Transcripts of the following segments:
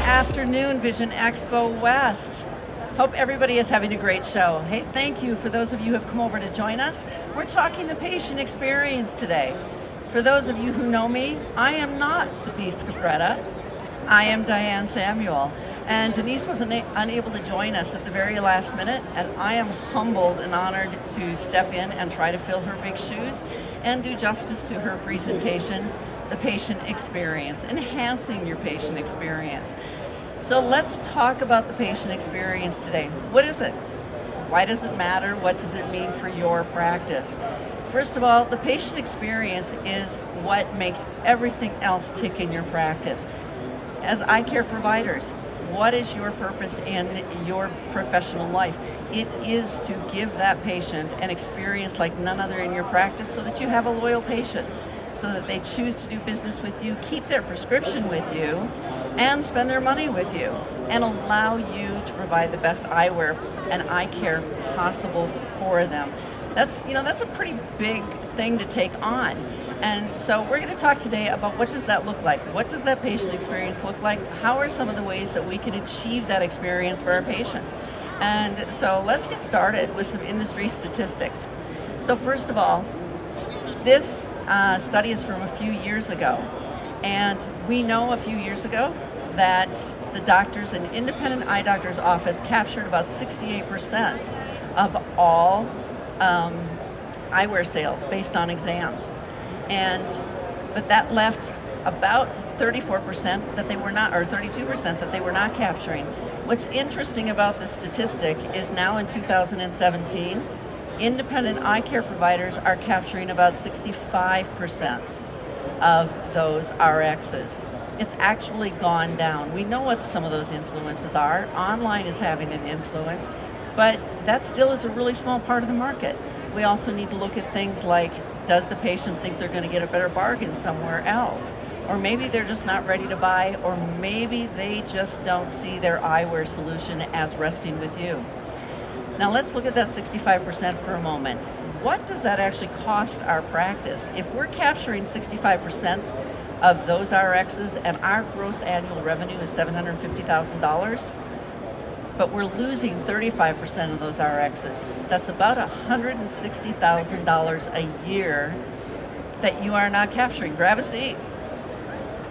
afternoon, Vision Expo West. Hope everybody is having a great show. Hey, thank you for those of you who have come over to join us. We're talking the patient experience today. For those of you who know me, I am not Denise Capretta. I am Dianne Samuel. And Denise was unable to join us at the very last minute, and I am humbled and honored to step in and try to fill her big shoes and do justice to her presentation, the patient experience, enhancing your patient experience. So let's talk about the patient experience today. What is it? Why does it matter? What does it mean for your practice? First of all, the patient experience is what makes everything else tick in your practice. As eye care providers, what is your purpose in your professional life? It is to give that patient an experience like none other in your practice so that you have a loyal patient, so that they choose to do business with you, keep their prescription with you, and spend their money with you, and allow you to provide the best eyewear and eye care possible for them. That's a pretty big thing to take on. And so we're going to talk today about what does that look like? What does that patient experience look like? How are some of the ways that we can achieve that experience for our patients? And so let's get started with some industry statistics. So first of all, this study is from a few years ago. And we know a few years ago that the doctors in independent eye doctor's office captured about 68% of all eyewear sales based on exams. But that left about 34% that they were not, or 32% that they were not capturing. What's interesting about this statistic is now in 2017, independent eye care providers are capturing about 65% of those RXs. It's actually gone down. We know what some of those influences are. Online is having an influence, but that still is a really small part of the market. We also need to look at things like, does the patient think they're going to get a better bargain somewhere else? Or maybe they're just not ready to buy, or maybe they just don't see their eyewear solution as resting with you. Now let's look at that 65% for a moment. What does that actually cost our practice? If we're capturing 65% of those RXs and our gross annual revenue is $750,000, but we're losing 35% of those RXs, that's about $160,000 a year that you are not capturing. Grab a seat.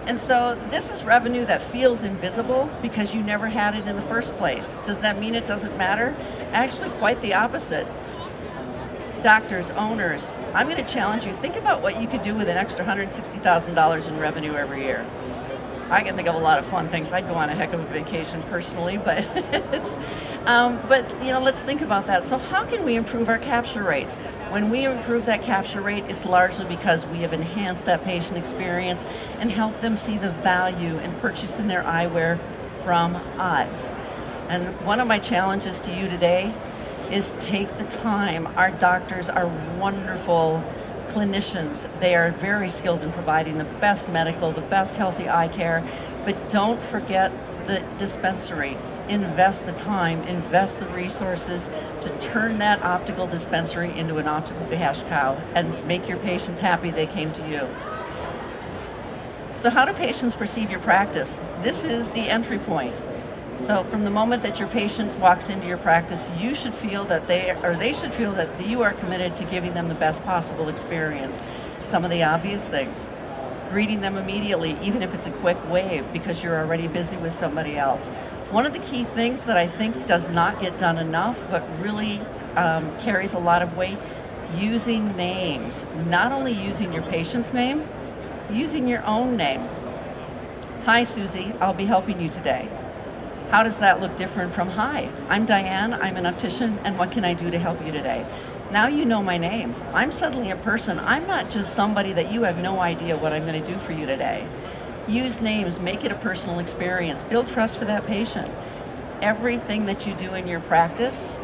And so this is revenue that feels invisible because you never had it in the first place. Does that mean it doesn't matter? Actually, quite the opposite. Doctors, owners, I'm going to challenge you. Think about what you could do with an extra $160,000 in revenue every year. I can think of a lot of fun things. I'd go on a heck of a vacation personally, but let's think about that. So how can we improve our capture rates? When we improve that capture rate, it's largely because we have enhanced that patient experience and helped them see the value in purchasing their eyewear from us. And one of my challenges to you today is take the time. Our doctors are wonderful clinicians. They are very skilled in providing the best medical, the best healthy eye care, but don't forget the dispensary. Invest the time, invest the resources to turn that optical dispensary into an optical cash cow and make your patients happy they came to you. So how do patients perceive your practice? This is the entry point. So from the moment that your patient walks into your practice, you should feel that they should feel that you are committed to giving them the best possible experience. Some of the obvious things: greeting them immediately, even if it's a quick wave because you're already busy with somebody else. One of the key things that I think does not get done enough, but really carries a lot of weight, using names. Not only using your patient's name, using your own name. Hi, Susie, I'll be helping you today. How does that look different from, hi, I'm Dianne, I'm an optician, and what can I do to help you today? Now you know my name. I'm suddenly a person. I'm not just somebody that you have no idea what I'm going to do for you today. Use names, make it a personal experience, build trust for that patient. Everything that you do in your practice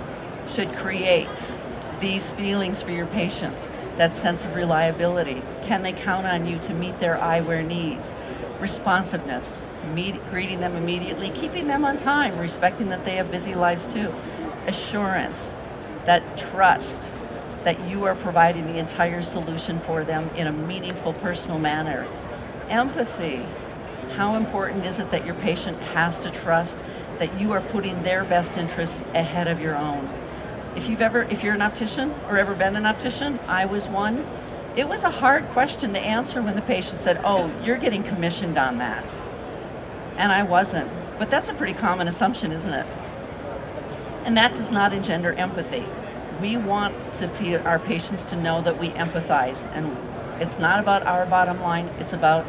should create these feelings for your patients, that sense of reliability. Can they count on you to meet their eyewear needs? Responsiveness. Greeting them immediately, keeping them on time, respecting that they have busy lives too. Assurance, that trust that you are providing the entire solution for them in a meaningful, personal manner. Empathy, How important is it that your patient has to trust that you are putting their best interests ahead of your own? If you're an optician or ever been an optician, I was one, it was a hard question to answer when the patient said, oh, you're getting commissioned on that. And I wasn't. But that's a pretty common assumption, isn't it? And that does not engender empathy. We want to feel our patients to know that we empathize, and it's not about our bottom line, it's about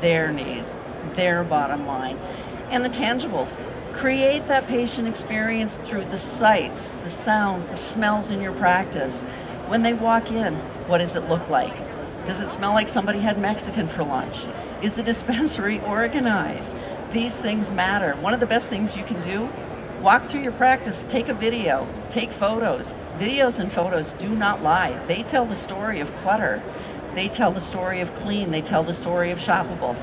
their needs, their bottom line. And the tangibles. Create that patient experience through the sights, the sounds, the smells in your practice. When they walk in, what does it look like? Does it smell like somebody had Mexican for lunch? Is the dispensary organized? These things matter. One of the best things you can do, walk through your practice, take a video, take photos. Videos and photos do not lie. They tell the story of clutter. They tell the story of clean. They tell the story of shoppable.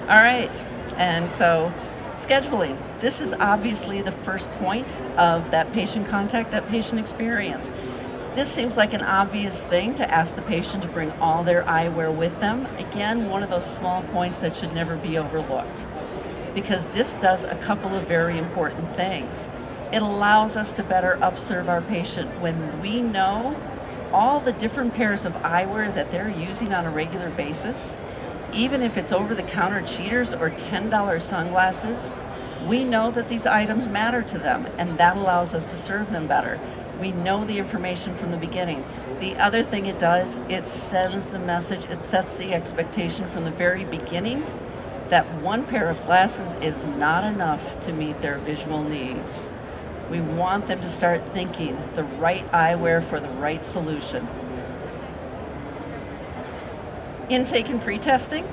All right, and so scheduling. This is obviously the first point of that patient contact, that patient experience. This seems like an obvious thing to ask the patient to bring all their eyewear with them. Again, one of those small points that should never be overlooked, because this does a couple of very important things. It allows us to better observe our patient when we know all the different pairs of eyewear that they're using on a regular basis. Even if it's over-the-counter cheaters or $10 sunglasses, we know that these items matter to them, and that allows us to serve them better. We know the information from the beginning. The other thing it does, it sends the message, it sets the expectation from the very beginning that one pair of glasses is not enough to meet their visual needs. We want them to start thinking the right eyewear for the right solution. Intake and pre-testing.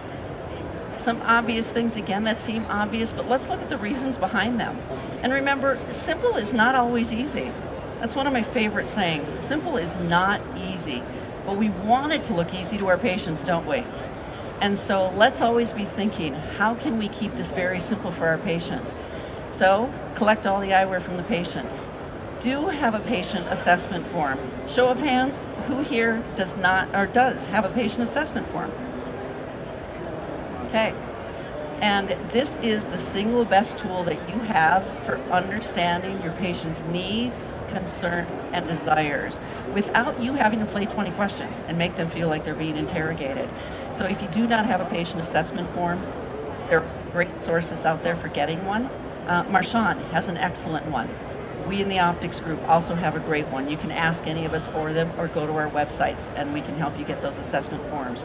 Some obvious things, again, that seem obvious, but let's look at the reasons behind them. And remember, simple is not always easy. That's one of my favorite sayings. Simple is not easy, but we want it to look easy to our patients, don't we? And so let's always be thinking, how can we keep this very simple for our patients? So collect all the eyewear from the patient. Do have a patient assessment form. Show of hands, who here does not or does have a patient assessment form? Okay. And this is the single best tool that you have for understanding your patient's needs, concerns, and desires without you having to play 20 questions and make them feel like they're being interrogated. So if you do not have a patient assessment form, there's great sources out there for getting one. Marchand has an excellent one. We in the optics group also have a great one. You can ask any of us for them or go to our websites and we can help you get those assessment forms.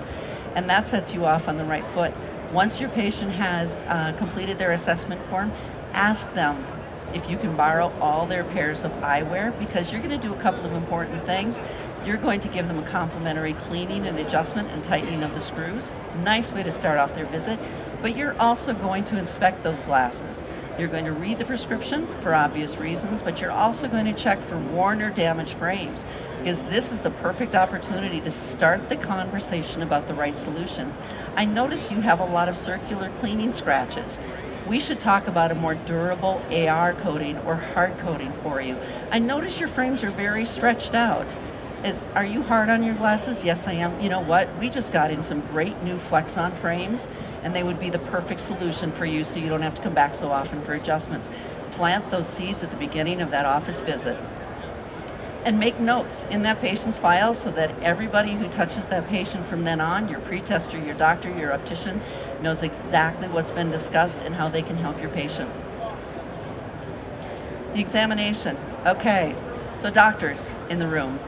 And that sets you off on the right foot. Once your patient has completed their assessment form, ask them if you can borrow all their pairs of eyewear, because you're going to do a couple of important things. You're going to give them a complimentary cleaning and adjustment and tightening of the screws. Nice way to start off their visit. But you're also going to inspect those glasses. You're going to read the prescription for obvious reasons, but you're also going to check for worn or damaged frames, because this is the perfect opportunity to start the conversation about the right solutions. I notice you have a lot of circular cleaning scratches. We should talk about a more durable AR coating or hard coating for you. I notice your frames are very stretched out. Are you hard on your glasses? Yes, I am. You know what? We just got in some great new Flex-On frames, and they would be the perfect solution for you so you don't have to come back so often for adjustments. Plant those seeds at the beginning of that office visit. And make notes in that patient's file so that everybody who touches that patient from then on, your pre-tester, your doctor, your optician, knows exactly what's been discussed and how they can help your patient. The examination. Okay, so doctors in the room.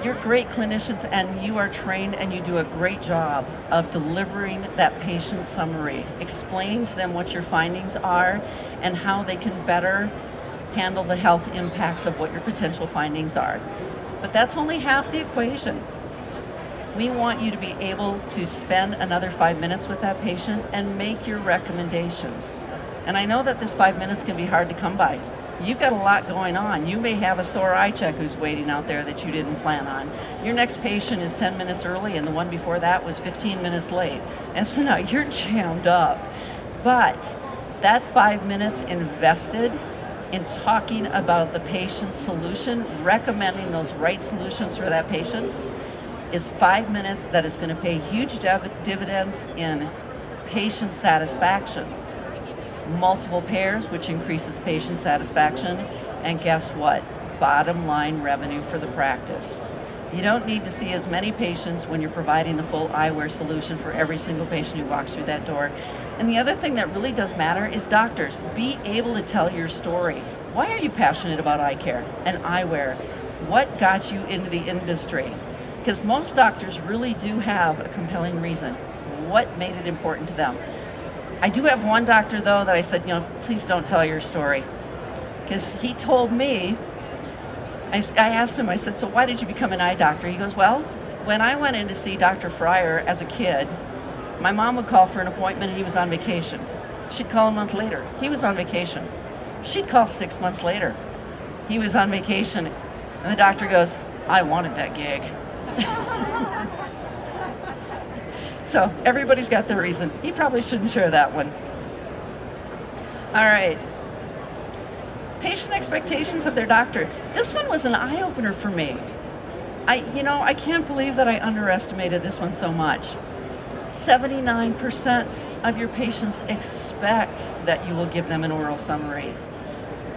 You're great clinicians and you are trained and you do a great job of delivering that patient summary, explaining to them what your findings are and how they can better handle the health impacts of what your potential findings are. But that's only half the equation. We want you to be able to spend another 5 minutes with that patient and make your recommendations. And I know that this 5 minutes can be hard to come by. You've got a lot going on. You may have a sore eye check who's waiting out there that you didn't plan on. Your next patient is 10 minutes early and the one before that was 15 minutes late. And so now you're jammed up. But that 5 minutes invested in talking about the patient's solution, recommending those right solutions for that patient, is 5 minutes that is going to pay huge dividends in patient satisfaction. Multiple pairs, which increases patient satisfaction, and guess what? Bottom line revenue for the practice. You don't need to see as many patients when you're providing the full eyewear solution for every single patient who walks through that door. And the other thing that really does matter is doctors, be able to tell your story. Why are you passionate about eye care and eyewear? What got you into the industry? Because most doctors really do have a compelling reason. What made it important to them? I do have one doctor though that I said, please don't tell your story. Because he told me, I asked him, I said, so why did you become an eye doctor? He goes, well, when I went in to see Dr. Fryer as a kid, my mom would call for an appointment and he was on vacation. She'd call a month later, he was on vacation. She'd call 6 months later, he was on vacation. And the doctor goes, I wanted that gig. So everybody's got their reason. He probably shouldn't share that one. All right. Patient expectations of their doctor. This one was an eye-opener for me. I can't believe that I underestimated this one so much. 79% of your patients expect that you will give them an oral summary.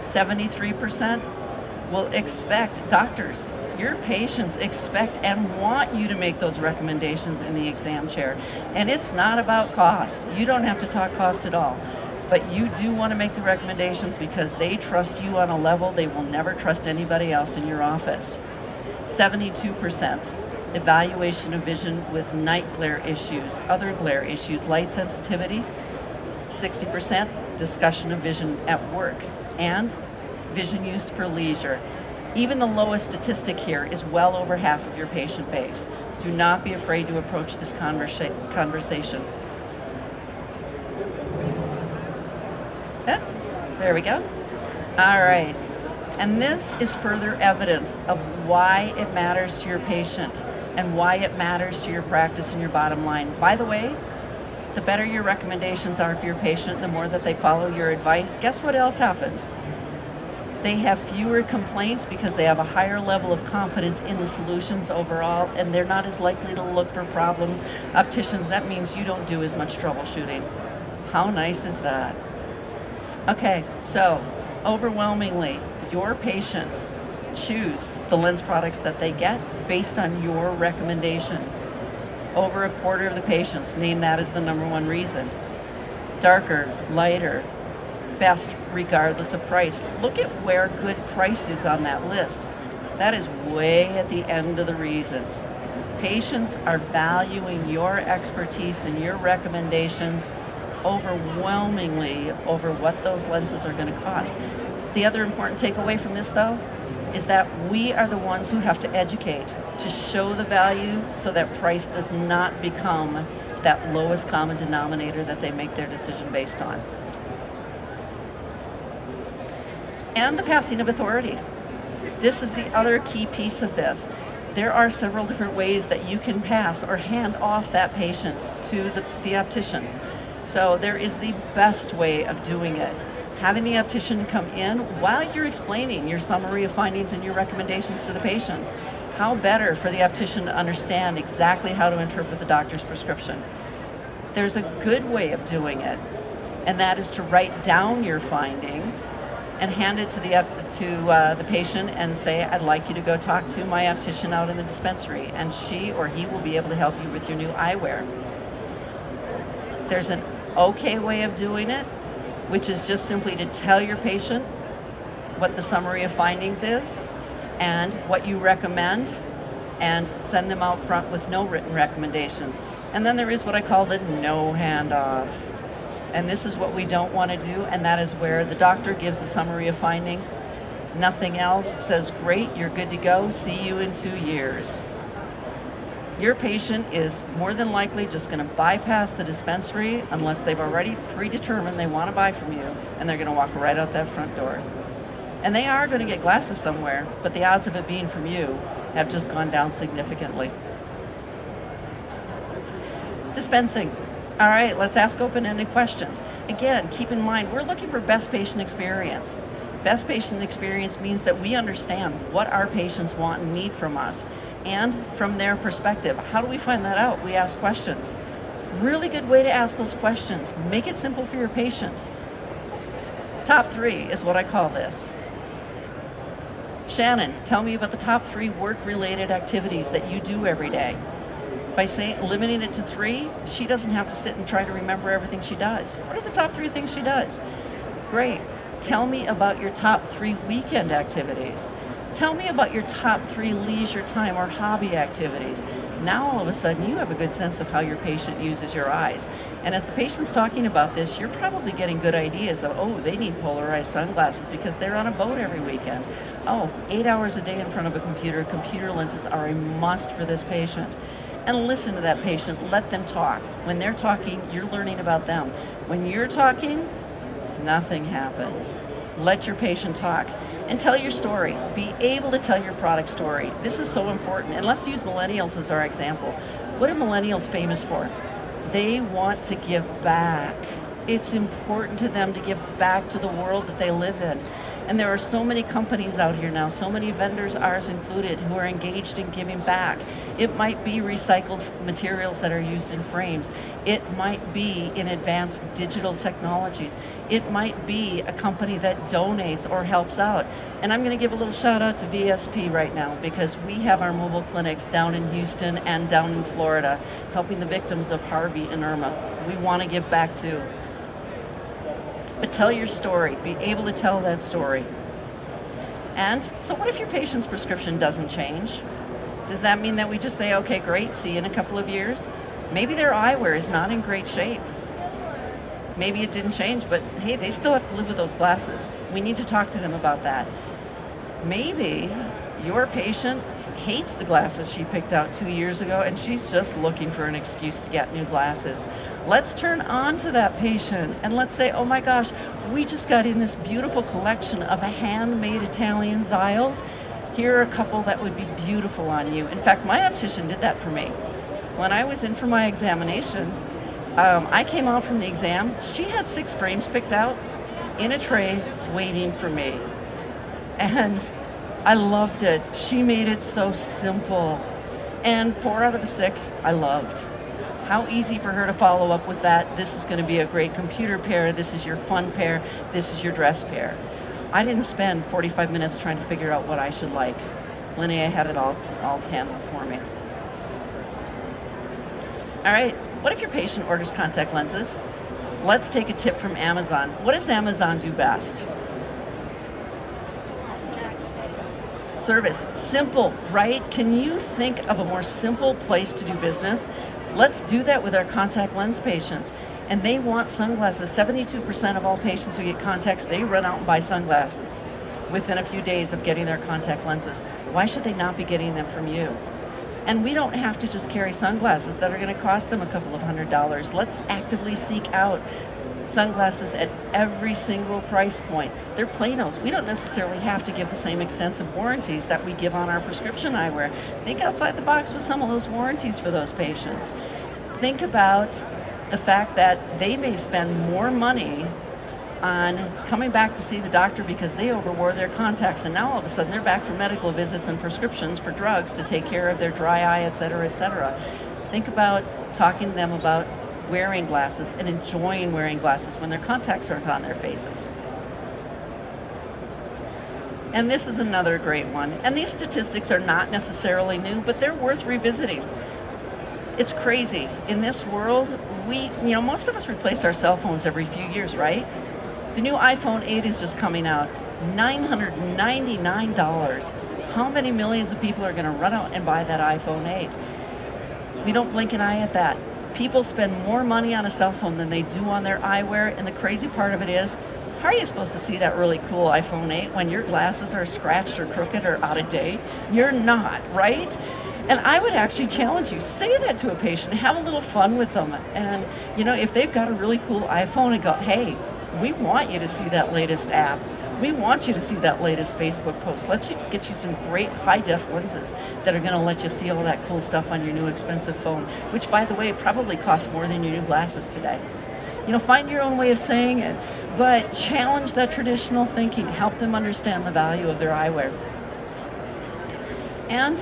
73% will expect, doctors, your patients expect and want you to make those recommendations in the exam chair. And it's not about cost. You don't have to talk cost at all. But you do want to make the recommendations because they trust you on a level they will never trust anybody else in your office. 72% evaluation of vision with night glare issues, other glare issues, light sensitivity. 60% discussion of vision at work and vision use for leisure. Even the lowest statistic here is well over half of your patient base. Do not be afraid to approach this conversation. There we go. All right. And this is further evidence of why it matters to your patient and why it matters to your practice and your bottom line. By the way, the better your recommendations are for your patient, the more that they follow your advice, guess what else happens? They have fewer complaints because they have a higher level of confidence in the solutions overall, and they're not as likely to look for problems. Opticians, that means you don't do as much troubleshooting. How nice is that? Okay, so overwhelmingly, your patients choose the lens products that they get based on your recommendations. Over a quarter of the patients name that as the number one reason. Darker, lighter, best regardless of price. Look at where good price is on that list. That is way at the end of the reasons. Patients are valuing your expertise and your recommendations overwhelmingly over what those lenses are going to cost. The other important takeaway from this though is that we are the ones who have to educate to show the value so that price does not become that lowest common denominator that they make their decision based on. And the passing of authority. This is the other key piece of this. There are several different ways that you can pass or hand off that patient to the optician. So there is the best way of doing it. Having the optician come in while you're explaining your summary of findings and your recommendations to the patient. How better for the optician to understand exactly how to interpret the doctor's prescription. There's a good way of doing it, and that is to write down your findings and hand it to the patient and say, I'd like you to go talk to my optician out in the dispensary, and she or he will be able to help you with your new eyewear. There's an okay way of doing it, which is just simply to tell your patient what the summary of findings is and what you recommend, and send them out front with no written recommendations. And then there is what I call the no handoff. And this is what we don't want to do, and that is where the doctor gives the summary of findings. Nothing else, says, great, you're good to go, see you in 2 years. Your patient is more than likely just going to bypass the dispensary unless they've already predetermined they want to buy from you, and they're going to walk right out that front door. And they are going to get glasses somewhere, but the odds of it being from you have just gone down significantly. Dispensing. All right, let's ask open-ended questions. Again, keep in mind, we're looking for best patient experience. Best patient experience means that we understand what our patients want and need from us. And from their perspective, how do we find that out? We ask questions. Really good way to ask those questions. Make it simple for your patient. Top 3 is what I call this. Shannon, tell me about the top 3 work-related activities that you do every day. By limiting it to 3, she doesn't have to sit and try to remember everything she does. What are the top 3 things she does? Great. Tell me about your top 3 weekend activities. Tell me about your top 3 leisure time or hobby activities. Now all of a sudden you have a good sense of how your patient uses your eyes. And as the patient's talking about this, you're probably getting good ideas of, oh, they need polarized sunglasses because they're on a boat every weekend. Oh, 8 hours a day in front of a computer. Computer lenses are a must for this patient. And listen to that patient, let them talk. When they're talking, you're learning about them. When you're talking, nothing happens. Let your patient talk and tell your story. Be able to tell your product story. This is so important. And let's use millennials as our example. What are millennials famous for? They want to give back. It's important to them to give back to the world that they live in. And there are so many companies out here now, so many vendors, ours included, who are engaged in giving back. It might be recycled materials that are used in frames. It might be in advanced digital technologies. It might be a company that donates or helps out. And I'm going to give a little shout out to VSP right now because we have our mobile clinics down in Houston and down in Florida, helping the victims of Harvey and Irma. We want to give back too. But tell your story, be able to tell that story. And so what if your patient's prescription doesn't change? Does that mean that we just say, okay, great, see you in a couple of years? Maybe their eyewear is not in great shape. Maybe it didn't change, but hey, they still have to live with those glasses. We need to talk to them about that. Maybe your patient hates the glasses she picked out 2 years ago and she's just looking for an excuse to get new glasses. Let's turn on to that patient and let's say, oh my gosh, we just got in this beautiful collection of handmade Italian Xiles. Here are a couple that would be beautiful on you. In fact, my optician did that for me. When I was in for my examination, I came out from the exam, she had 6 frames picked out in a tray waiting for me. And I loved it. She made it so simple. And 4 out of the 6, I loved. How easy for her to follow up with that. This is going to be a great computer pair. This is your fun pair. This is your dress pair. I didn't spend 45 minutes trying to figure out what I should like. Linnea had it all handled for me. All right, what if your patient orders contact lenses? Let's take a tip from Amazon. What does Amazon do best? Service. Simple, right? Can you think of a more simple place to do business? Let's do that with our contact lens patients. And they want sunglasses. 72% of all patients who get contacts, they run out and buy sunglasses within a few days of getting their contact lenses. Why should they not be getting them from you? And we don't have to just carry sunglasses that are going to cost them a couple of $100s. Let's actively seek out sunglasses at every single price point. They're planos. We don't necessarily have to give the same extensive warranties that we give on our prescription eyewear. Think outside the box with some of those warranties for those patients. Think about the fact that they may spend more money on coming back to see the doctor because they overwore their contacts, and now all of a sudden they're back for medical visits and prescriptions for drugs to take care of their dry eye, et cetera, et cetera. Think about talking to them about wearing glasses and enjoying wearing glasses when their contacts aren't on their faces. And this is another great one. And these statistics are not necessarily new, but they're worth revisiting. It's crazy. In this world, most of us replace our cell phones every few years, right? The new iPhone 8 is just coming out. $999. How many millions of people are going to run out and buy that iPhone 8? We don't blink an eye at that. People spend more money on a cell phone than they do on their eyewear, and the crazy part of it is, how are you supposed to see that really cool iPhone 8 when your glasses are scratched or crooked or out of date? You're not, right? And I would actually challenge you, say that to a patient, have a little fun with them. And if they've got a really cool iPhone, and go, hey, we want you to see that latest app. We want you to see that latest Facebook post. Let's get you some great high-def lenses that are going to let you see all that cool stuff on your new expensive phone, which, by the way, probably costs more than your new glasses today. Find your own way of saying it, but challenge that traditional thinking. Help them understand the value of their eyewear. And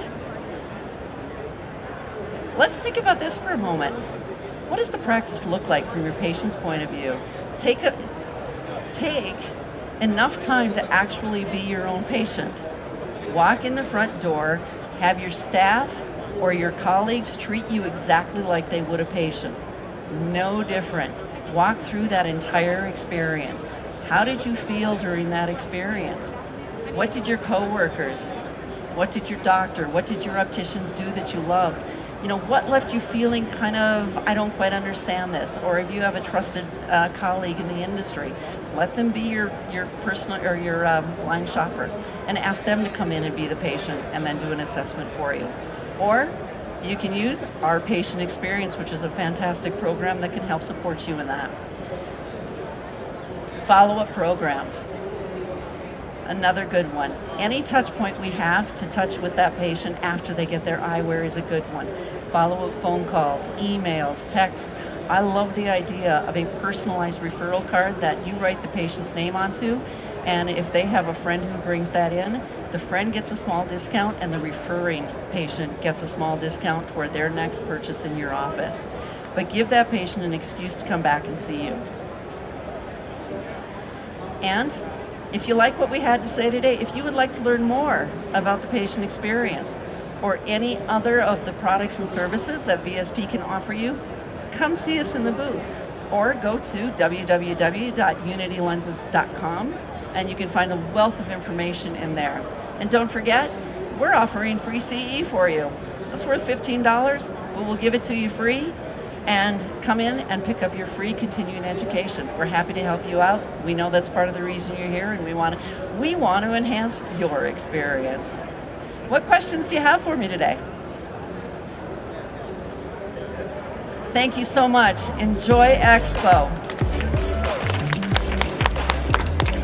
let's think about this for a moment. What does the practice look like from your patient's point of view? Take enough time to actually be your own patient. Walk in the front door, have your staff or your colleagues treat you exactly like they would a patient. No different. Walk through that entire experience. How did you feel during that experience? What did your coworkers, what did your doctor, what did your opticians do that you loved? What left you feeling kind of, I don't quite understand this? Or if you have a trusted colleague in the industry, let them be your personal or your blind shopper and ask them to come in and be the patient and then do an assessment for you. Or you can use our patient experience, which is a fantastic program that can help support you in that. Follow-up programs. Another good one. Any touch point we have to touch with that patient after they get their eyewear is a good one. Follow-up phone calls, emails, texts. I love the idea of a personalized referral card that you write the patient's name onto, and if they have a friend who brings that in, the friend gets a small discount and the referring patient gets a small discount toward their next purchase in your office. But give that patient an excuse to come back and see you. And if you like what we had to say today, if you would like to learn more about the patient experience or any other of the products and services that VSP can offer you, come see us in the booth or go to www.unitylenses.com and you can find a wealth of information in there. And don't forget, we're offering free CE for you. It's worth $15, but we'll give it to you free. And come in and pick up your free continuing education. We're happy to help you out. We know that's part of the reason you're here, and we want to enhance your experience. What questions do you have for me today? Thank you so much. Enjoy Expo.